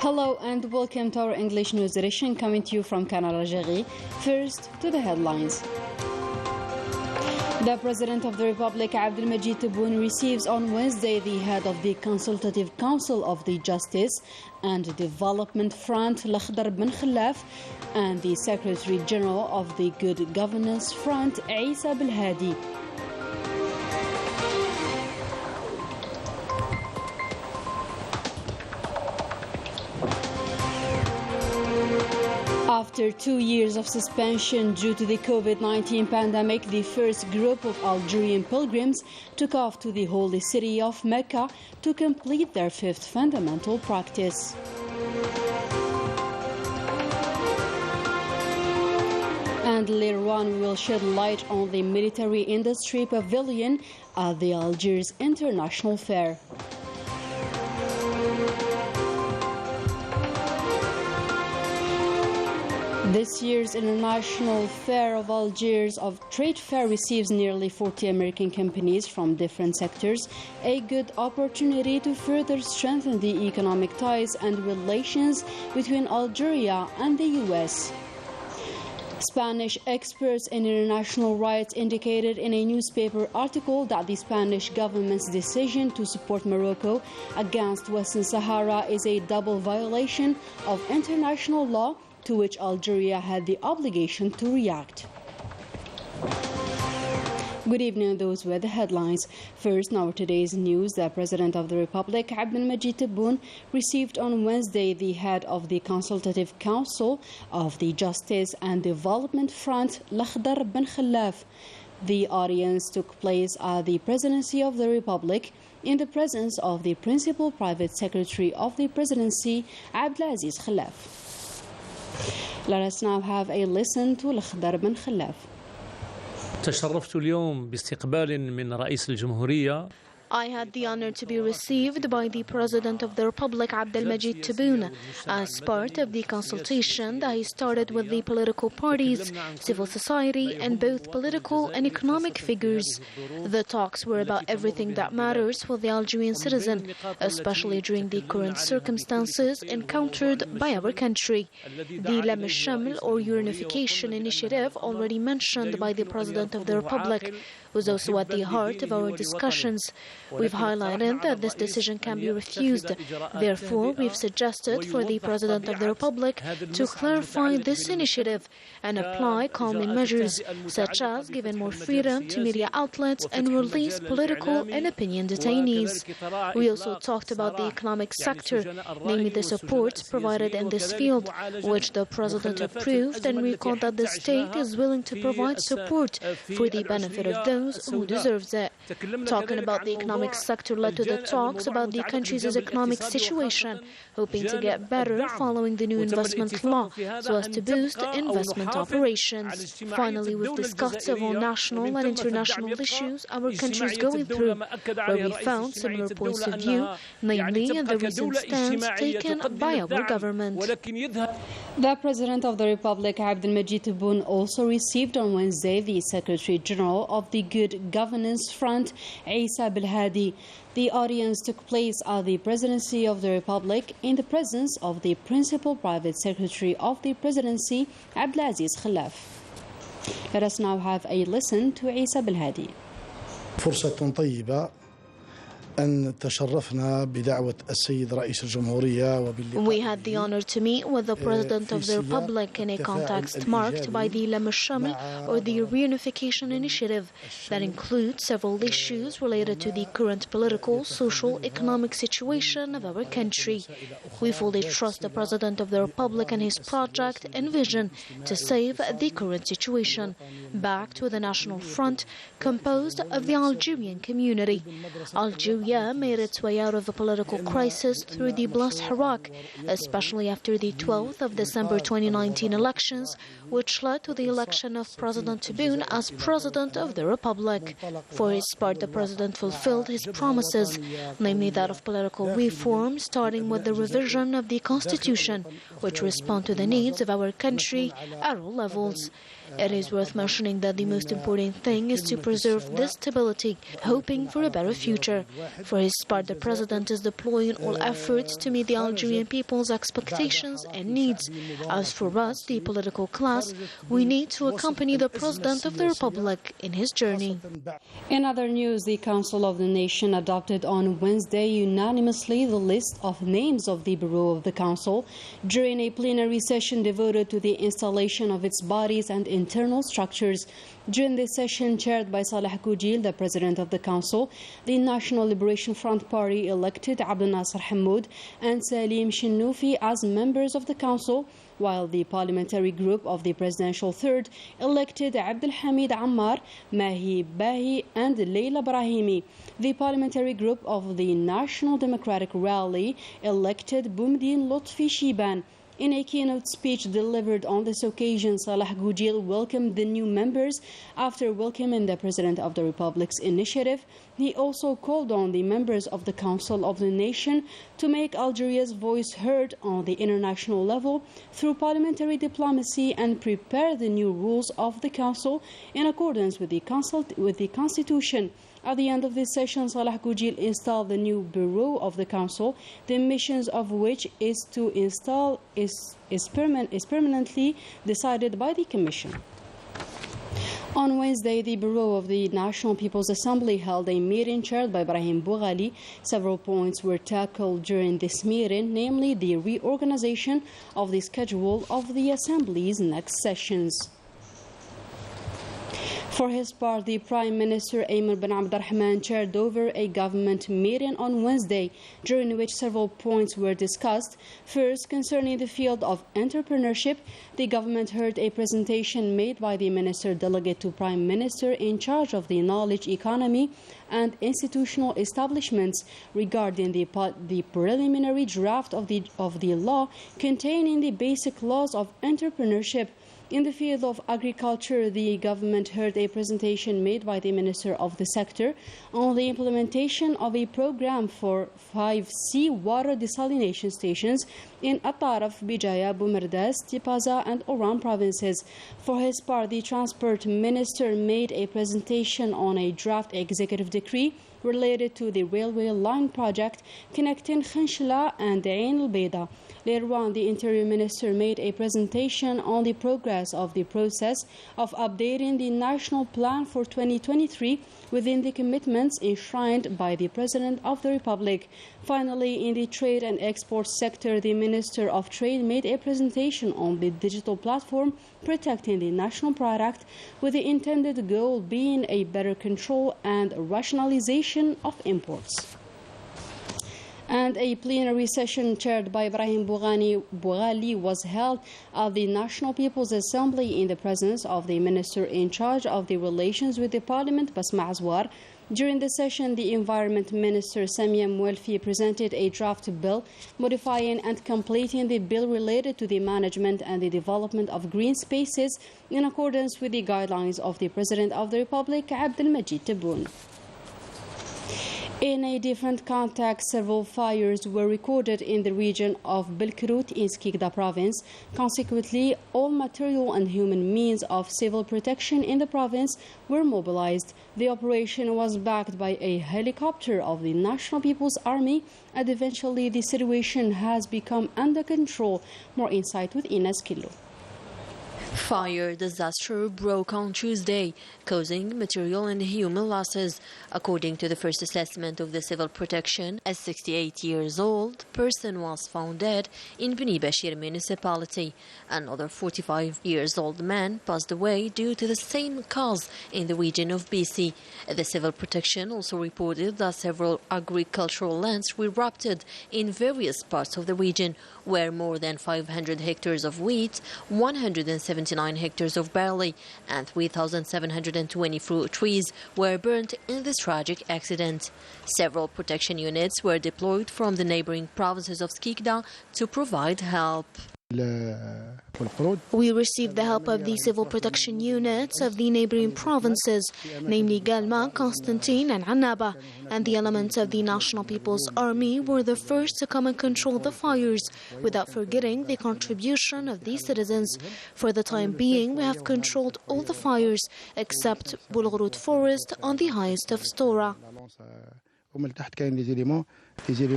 Hello and welcome to our English news edition coming to you from Canal Algeria. First, to the headlines. The President of the Republic, Abdelmajid Tebboune, receives on Wednesday the head of the Consultative Council of the Justice and Development Front, Lakhdar Ben Khalaf, and the Secretary General of the Good Governance Front, Isa Belhadi. After 2 years of suspension due to the COVID-19 pandemic, the first group of Algerian pilgrims took off to the holy city of Mecca to complete their fifth fundamental practice. And later on, we will shed light on the military industry pavilion at the Algiers International Fair. This year's International Fair of Algiers Trade Fair receives nearly 40 American companies from different sectors, a good opportunity to further strengthen the economic ties and relations between Algeria and the U.S. Spanish experts in international rights indicated in a newspaper article that the Spanish government's decision to support Morocco against Western Sahara is a double violation of international law, to which Algeria had the obligation to react. Good evening, those were the headlines. First, now today's news. The President of the Republic, Abdelmajid Tebboune, received on Wednesday the head of the Consultative Council of the Justice and Development Front, Lakhdar Ben Khalaf. The audience took place at the Presidency of the Republic in the presence of the Principal Private Secretary of the Presidency, Abdelaziz Khalaf. Let us now have a listen to Lakhdar Ben Khalaf. تشرفت اليوم باستقبال من رئيس الجمهورية. I had the honor to be received by the President of the Republic, Abdelmajid Tebboune, as part of the consultation that he started with the political parties, civil society, and both political and economic figures. The talks were about everything that matters for the Algerian citizen, especially during the current circumstances encountered by our country. The Lam al-Shaml, or Unification Initiative, already mentioned by the President of the Republic, was also at the heart of our discussions. We've highlighted that this decision can be refused. Therefore, we've suggested for the President of the Republic to clarify this initiative and apply calming measures, such as giving more freedom to media outlets and release political and opinion detainees. We also talked about the economic sector, namely the support provided in this field, which the President approved, and recalled that the state is willing to provide support for the benefit of those who deserves it. Talking about the economic sector led to the talks about the country's economic situation, hoping to get better following the new investment law so as to boost investment operations. Finally, we've discussed several national and international issues our country is going through, where we found similar points of view, namely the recent stance taken by our government. The President of the Republic, Abdelmajid Tebboune, also received on Wednesday the Secretary General of the Good Governance Front, Isa Belhadi. The audience took place at the Presidency of the Republic in the presence of the Principal Private Secretary of the Presidency, Abdelaziz Khalaf. Let us now have a listen to Isa Belhadi. فرصة طيبة أن تشرفنا بدعوة السيد رئيس الجمهورية وباللقاء. We had the honor to meet with the President of the Republic in a context marked by the Lam al-Shaml, or the Reunification Initiative, that includes several issues related to the current political, social, economic situation of our country. We fully trust the President of the Republic and his project and vision to save the current situation, backed with a national front composed of the Algerian community. Algeria made its way out of the political crisis through the blessed Hirak, especially after the 12th of December 2019 elections, which led to the election of President Tebboune as President of the Republic. For his part, the President fulfilled his promises, namely that of political reform, starting with the revision of the Constitution, which respond to the needs of our country at all levels. It is worth mentioning that the most important thing is to preserve this stability, hoping for a better future. For his part, the President is deploying all efforts to meet the Algerian people's expectations and needs. As for us, the political class, we need to accompany the President of the Republic in his journey. In other news, the Council of the Nation adopted on Wednesday unanimously the list of names of the Bureau of the Council during a plenary session devoted to the installation of its bodies and internal structures. During this session, chaired by Saleh Koujil, the President of the Council, the National Liberation Front Party elected Abdel Nasser Hamoud and Salim Shinoufi as members of the Council, while the parliamentary group of the Presidential Third elected Abdel Hamid Ammar, Mahi Bahi and Leila Brahimi. The parliamentary group of the National Democratic Rally elected Boumdine Lotfi Shiban. In a keynote speech delivered on this occasion, Saleh Koujil welcomed the new members after welcoming the President of the Republic's initiative. He also called on the members of the Council of the Nation to make Algeria's voice heard on the international level through parliamentary diplomacy and prepare the new rules of the Council in accordance with the Constitution. At the end of this session, Saleh Koujil installed the new Bureau of the Council, the missions of which is to install is permanently decided by the Commission. On Wednesday, the Bureau of the National People's Assembly held a meeting chaired by Brahim Boughali. Several points were tackled during this meeting, namely the reorganization of the schedule of the Assembly's next sessions. For his part, the Prime Minister Amr bin Abdurrahman chaired over a government meeting on Wednesday, during which several points were discussed. First, concerning the field of entrepreneurship, the government heard a presentation made by the Minister Delegate to Prime Minister in charge of the knowledge economy and institutional establishments regarding the preliminary draft of the law containing the basic laws of entrepreneurship. In the field of agriculture, the government heard a presentation made by the Minister of the sector on the implementation of a program for 5 seawater desalination stations in Ataraf, Bijaya, Boumerdas, Tipaza and Oran provinces. For his part, the Transport Minister made a presentation on a draft executive decree related to the railway line project connecting Khanshla and Ain al-Baida. Later on, the Interior Minister made a presentation on the progress of the process of updating the national plan for 2023 within the commitments enshrined by the President of the Republic. Finally, in the trade and export sector, the Minister of Trade made a presentation on the digital platform protecting the national product, with the intended goal being a better control and rationalization of imports. And a plenary session chaired by Brahim Boughali was held at the National People's Assembly in the presence of the Minister in charge of the relations with the Parliament, Basma Azwar. During the session, the Environment Minister Samia Mwelfi presented a draft bill modifying and completing the bill related to the management and the development of green spaces in accordance with the guidelines of the President of the Republic, Abdelmajid Tebboune. In a different context, several fires were recorded in the region of Belkrut in Skikda province. Consequently, all material and human means of civil protection in the province were mobilized. The operation was backed by a helicopter of the National People's Army, and eventually the situation has become under control. More insight with Ines Killo. Fire disaster broke on Tuesday, causing material and human losses. According to the first assessment of the civil protection, a 68-year-old person was found dead in Beni Bashir municipality. Another 45-year-old man passed away due to the same cause in the region of BC. The civil protection also reported that several agricultural lands were erupted in various parts of the region, where more than 500 hectares of wheat, 179 hectares of barley, and 3,720 fruit trees were burnt in this tragic accident. Several protection units were deployed from the neighboring provinces of Skikda to provide help. We received the help of the civil protection units of the neighboring provinces, namely Galma, Constantine and Annaba, and the elements of the National People's Army were the first to come and control the fires, without forgetting the contribution of the citizens. For the time being, we have controlled all the fires, except Bulgurut Forest on the highest of Stora.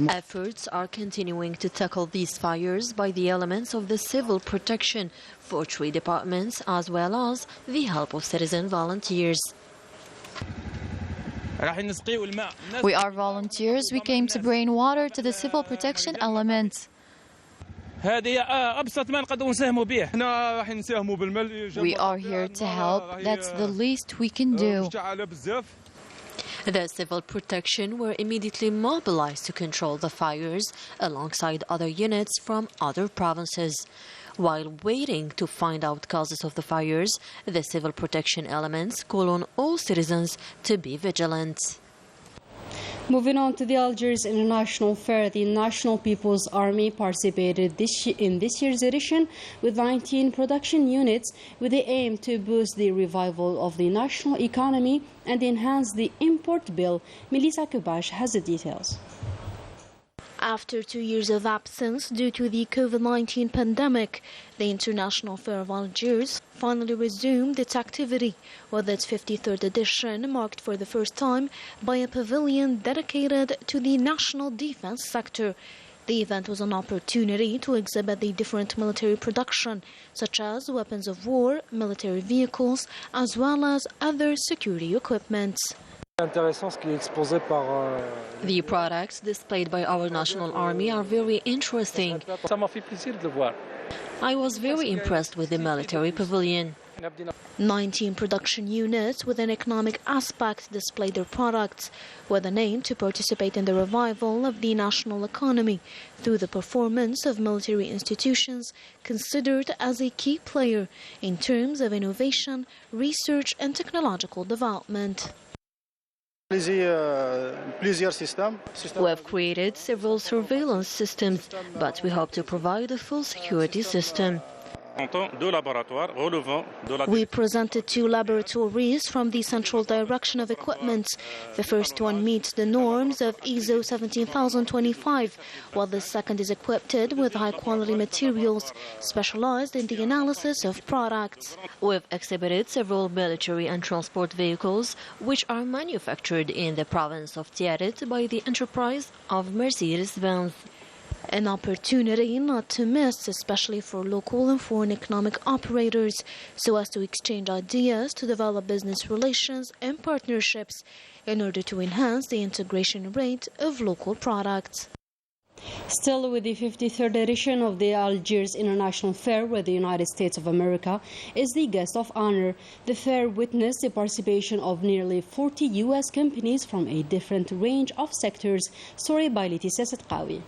Efforts are continuing to tackle these fires by the elements of the civil protection, forestry departments, as well as the help of citizen volunteers. We are volunteers. We came to bring water to the civil protection elements. We are here to help. That's the least we can do. The civil protection were immediately mobilized to control the fires alongside other units from other provinces. While waiting to find out causes of the fires, the civil protection elements call on all citizens to be vigilant. Moving on to the Algiers International Fair, the National People's Army participated in this year's edition with 19 production units with the aim to boost the revival of the national economy and enhance the import bill. Melissa Kubash has the details. After 2 years of absence due to the COVID-19 pandemic, the International Fair of Algiers finally resumed its activity, with its 53rd edition marked for the first time by a pavilion dedicated to the national defense sector. The event was an opportunity to exhibit the different military production, such as weapons of war, military vehicles, as well as other security equipment. The products displayed by our national army are very interesting. I was very impressed with the military pavilion. 19 production units with an economic aspect displayed their products, with an aim to participate in the revival of the national economy through the performance of military institutions considered as a key player in terms of innovation, research and technological development. We have created several surveillance systems, but we hope to provide a full security system. We presented 2 laboratories from the Central Direction of Equipment. The first one meets the norms of ISO 17025, while the second is equipped with high-quality materials specialized in the analysis of products. We've exhibited several military and transport vehicles which are manufactured in the province of Tiaret by the enterprise of Mercedes-Benz. An opportunity not to miss, especially for local and foreign economic operators, so as to exchange ideas to develop business relations and partnerships in order to enhance the integration rate of local products. Still with the 53rd edition of the Algiers International Fair, where the United States of America is the guest of honor, the fair witnessed the participation of nearly 40 U.S. companies from a different range of sectors. Story by Leticia Setqawi.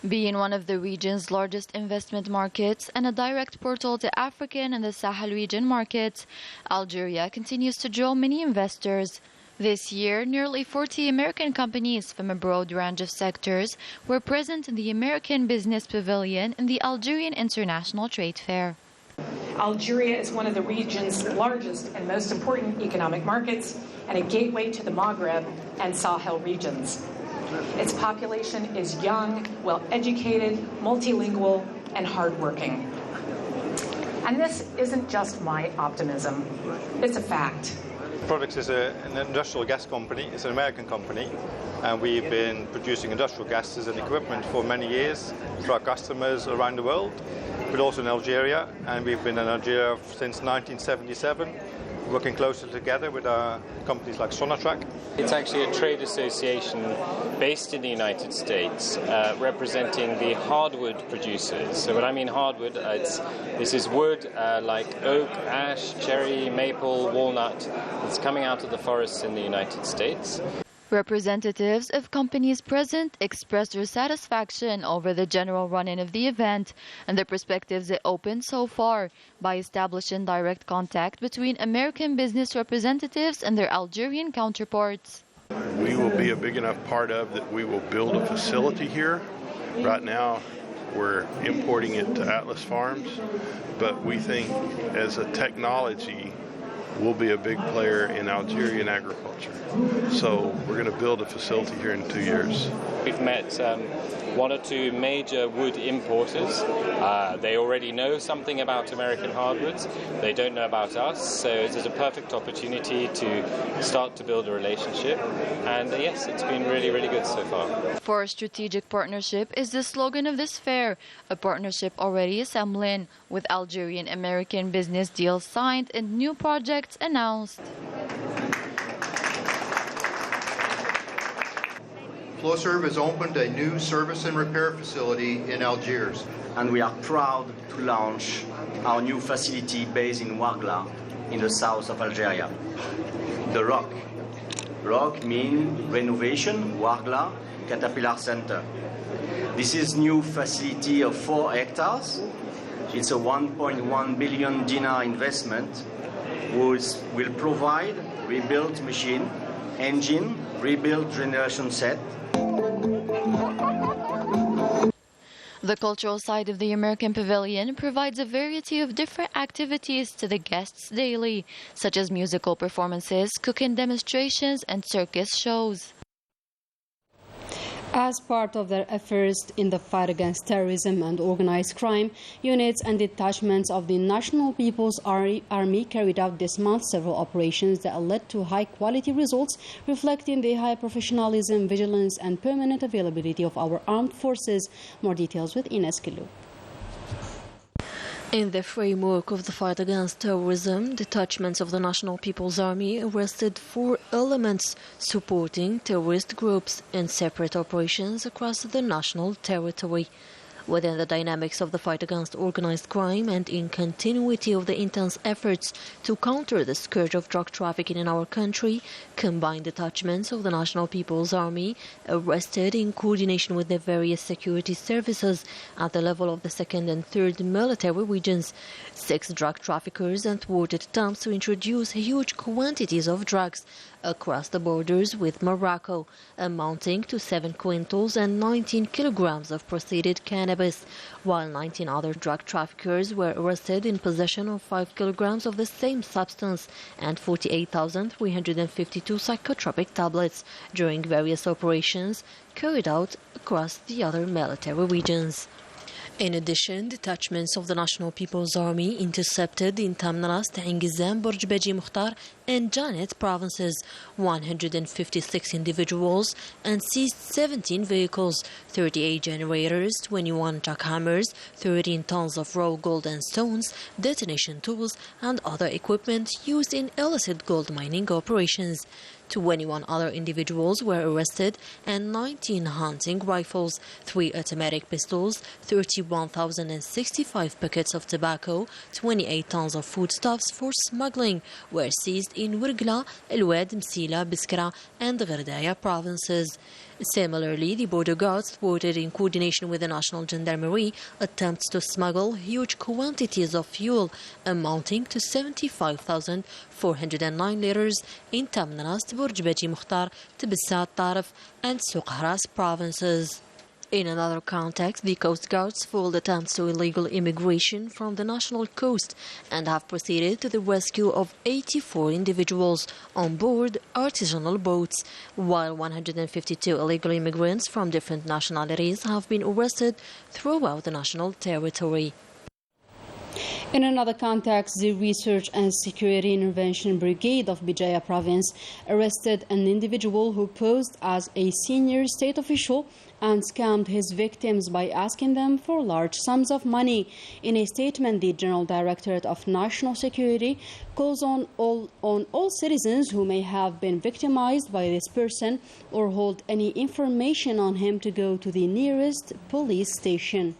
Being one of the region's largest investment markets and a direct portal to African and the Sahel region markets, Algeria continues to draw many investors. This year, nearly 40 American companies from a broad range of sectors were present in the American Business Pavilion in the Algerian International Trade Fair. Algeria is one of the region's largest and most important economic markets and a gateway to the Maghreb and Sahel regions. Its population is young, well-educated, multilingual, and hardworking. And this isn't just my optimism, it's a fact. Products is an industrial gas company. It's an American company, and we've been producing industrial gases and equipment for many years for our customers around the world, but also in Algeria. And we've been in Algeria since 1977, working closely together with our companies like Sonatrach. It's actually a trade association based in the United States representing the hardwood producers. So when I mean hardwood, this is wood like oak, ash, cherry, maple, walnut that's coming out of the forests in the United States. Representatives of companies present expressed their satisfaction over the general run-in of the event and the perspectives it opened so far by establishing direct contact between American business representatives and their Algerian counterparts. We will be a big enough part of that we will build a facility here. Right now, we're importing it to Atlas Farms, but we think as a technology, we'll be a big player in Algerian agriculture. So we're going to build a facility here in 2 years. We've met one or two major wood importers. They already know something about American hardwoods. They don't know about us, so it is a perfect opportunity to start to build a relationship. And yes, it's been really, really good so far. For a strategic partnership is the slogan of this fair, a partnership already assembling, with Algerian-American business deals signed and new projects announced. Flowserve has opened a new service and repair facility in Algiers. And we are proud to launch our new facility based in Ouargla, in the south of Algeria. The ROC. ROC means Renovation Ouargla Caterpillar Center. This is new facility of 4 hectares. It's a 1.1 billion dinar investment, which will provide rebuilt machine, engine, rebuilt generation set. The cultural side of the American Pavilion provides a variety of different activities to the guests daily, such as musical performances, cooking demonstrations, and circus shows. As part of their efforts in the fight against terrorism and organized crime, units and detachments of the National People's Army carried out this month several operations that led to high-quality results, reflecting the high professionalism, vigilance, and permanent availability of our armed forces. More details with Ines Kilou. In the framework of the fight against terrorism, detachments of the National People's Army arrested 4 elements supporting terrorist groups in separate operations across the national territory. Within the dynamics of the fight against organized crime and in continuity of the intense efforts to counter the scourge of drug trafficking in our country, combined detachments of the National People's Army arrested in coordination with the various security services at the level of the 2nd and 3rd military regions 6 drug traffickers and thwarted attempts to introduce huge quantities of drugs across the borders with Morocco, amounting to 7 quintals and 19 kilograms of proceeded cannabis, while 19 other drug traffickers were arrested in possession of 5 kilograms of the same substance and 48,352 psychotropic tablets during various operations carried out across the other military regions. In addition, detachments of the National People's Army intercepted in Tamnarast, Ingizam, Borjbeji Mukhtar and Janet provinces 156 individuals and seized 17 vehicles, 38 generators, 21 jackhammers, 13 tons of raw gold and stones, detonation tools and other equipment used in illicit gold mining operations. 21 other individuals were arrested and 19 hunting rifles, 3 automatic pistols, 31,065 packets of tobacco, 28 tons of foodstuffs for smuggling were seized in Wirgla, El Wed, Msila, Biskra and Gherdaya provinces. Similarly, the border guards thwarted in coordination with the National Gendarmerie attempts to smuggle huge quantities of fuel amounting to 75,409 liters in Tamnarast, Borjbeji Mukhtar, Tibissat Tarif and Souqharas provinces. In another context, the Coast Guards foiled attempts to illegal immigration from the national coast and have proceeded to the rescue of 84 individuals on board artisanal boats, while 152 illegal immigrants from different nationalities have been arrested throughout the national territory. In another context, the Research and Security Intervention Brigade of Bijaya Province arrested an individual who posed as a senior state official and scammed his victims by asking them for large sums of money. In a statement, the General Directorate of National Security calls on all citizens who may have been victimized by this person or hold any information on him to go to the nearest police station.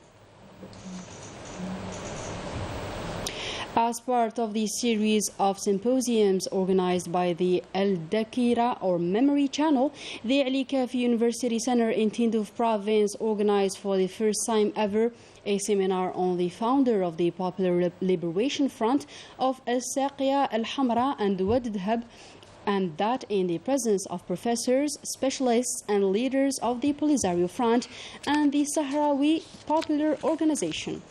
As part of the series of symposiums organized by the El Dakira or Memory Channel, the Ali Kafi University Center in Tindouf Province organized for the first time ever a seminar on the founder of the Popular Liberation Front of Al-Saqiya Al-Hamra and Wad Dhab, and that in the presence of professors, specialists, and leaders of the Polisario Front and the Sahrawi Popular Organization.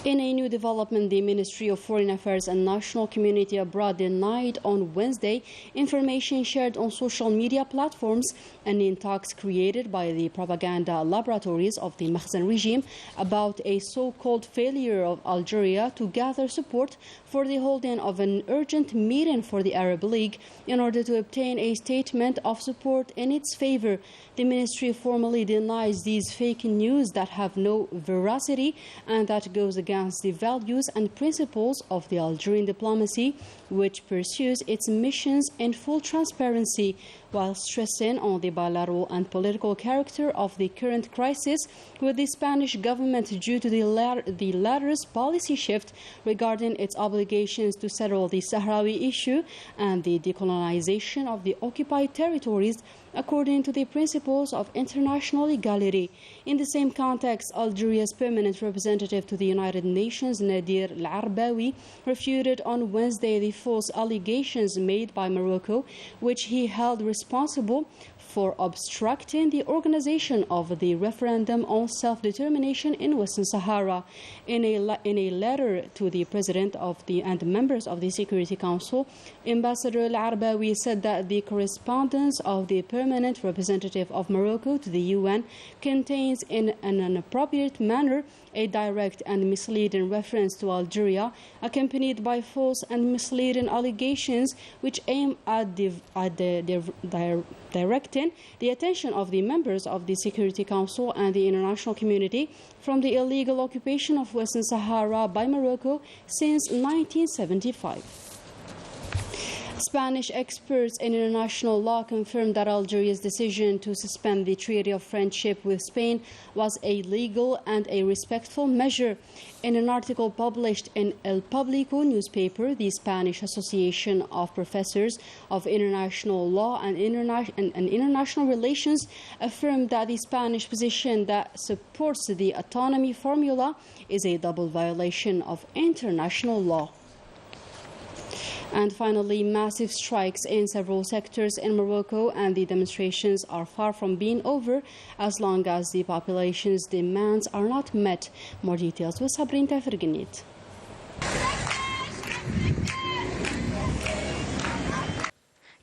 In a new development, the Ministry of Foreign Affairs and National Community Abroad denied on Wednesday information shared on social media platforms and in talks created by the propaganda laboratories of the Makhzen regime about a so-called failure of Algeria to gather support for the holding of an urgent meeting for the Arab League in order to obtain a statement of support in its favor. The ministry formally denies these fake news that have no veracity and that goes against the values and principles of the Algerian diplomacy, which pursues its missions in full transparency, while stressing on the bilateral and political character of the current crisis with the Spanish government due to the latter's policy shift regarding its obligations to settle the Sahrawi issue and the decolonization of the occupied territories according to the principles of international legality. In the same context, Algeria's permanent representative to the United Nations, Nadir Al-Arbawi, refuted on Wednesday the false allegations made by Morocco, which he held responsible for obstructing the organization of the referendum on self-determination in Western Sahara. In a letter to the President and members of the Security Council, Ambassador Al-Arbawi said that the correspondence of the permanent representative of Morocco to the UN contains in an inappropriate manner a direct and misleading reference to Algeria, accompanied by false and misleading allegations which aim at directing the attention of the members of the Security Council and the international community from the illegal occupation of Western Sahara by Morocco since 1975. Spanish experts in international law confirmed that Algeria's decision to suspend the Treaty of Friendship with Spain was a legal and a respectful measure. In an article published in El Público newspaper, the Spanish Association of Professors of International Law and International Relations affirmed that the Spanish position that supports the autonomy formula is a double violation of international law. And finally, massive strikes in several sectors in Morocco, and the demonstrations are far from being over as long as the population's demands are not met. More details with Sabrin Tafergenit.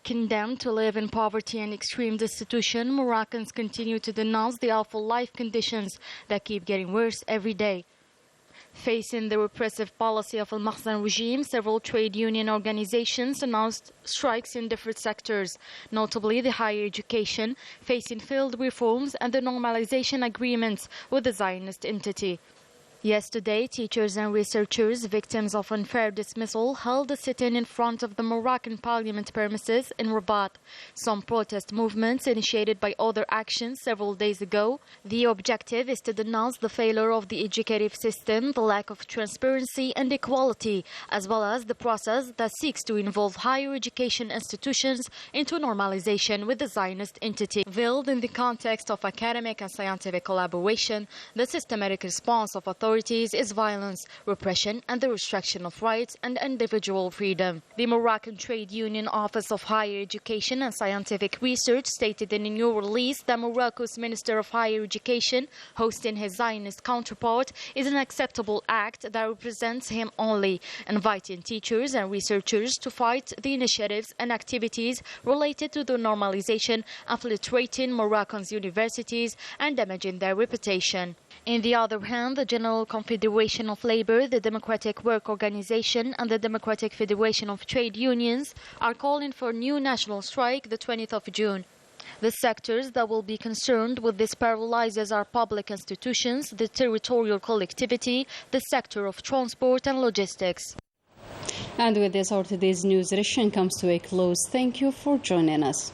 Condemned to live in poverty and extreme destitution, Moroccans continue to denounce the awful life conditions that keep getting worse every day. Facing the repressive policy of the Makhzen regime, several trade union organizations announced strikes in different sectors, notably the higher education, facing failed reforms and the normalization agreements with the Zionist entity. Yesterday, teachers and researchers, victims of unfair dismissal, held a sit-in in front of the Moroccan parliament premises in Rabat. Some protest movements initiated by other actions several days ago. The objective is to denounce the failure of the educative system, the lack of transparency and equality, as well as the process that seeks to involve higher education institutions into normalization with the Zionist entity. Veiled in the context of academic and scientific collaboration, the systematic response of authorities is violence, repression, and the restriction of rights and individual freedom. The Moroccan Trade Union Office of Higher Education and Scientific Research stated in a new release that Morocco's Minister of Higher Education, hosting his Zionist counterpart, is an acceptable act that represents him only, inviting teachers and researchers to fight the initiatives and activities related to the normalization, infiltrating Moroccan's universities and damaging their reputation. On the other hand, the General Confederation of Labour, the Democratic Work Organization and the Democratic Federation of Trade Unions are calling for a new national strike the 20th of June. The sectors that will be concerned with this paralyzes our public institutions, the territorial collectivity, the sector of transport and logistics. And with this, our today's news edition comes to a close. Thank you for joining us.